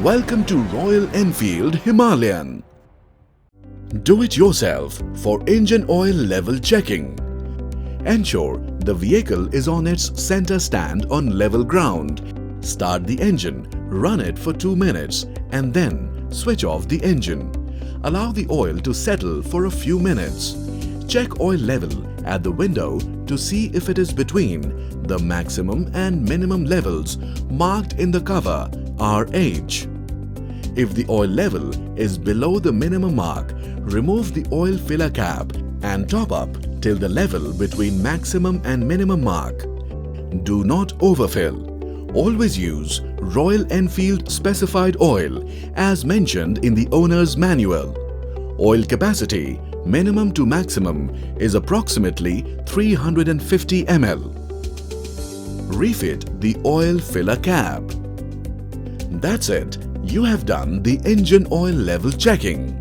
Welcome to Royal Enfield Himalayan. Do it yourself for engine oil level checking. Ensure the vehicle is on its center stand on level ground. Start the engine, run it for 2 minutes and then switch off the engine. Allow the oil to settle for a few minutes. Check oil level at the window to see if it is between the maximum and minimum levels marked in the cover RH. If the oil level is below the minimum mark, remove the oil filler cap and top up till the level between maximum and minimum mark. Do not overfill. Always use Royal Enfield specified oil as mentioned in the owner's manual. Oil capacity minimum to maximum is approximately 350 ml. Refit the oil filler cap. That's it. You have done the engine oil level checking.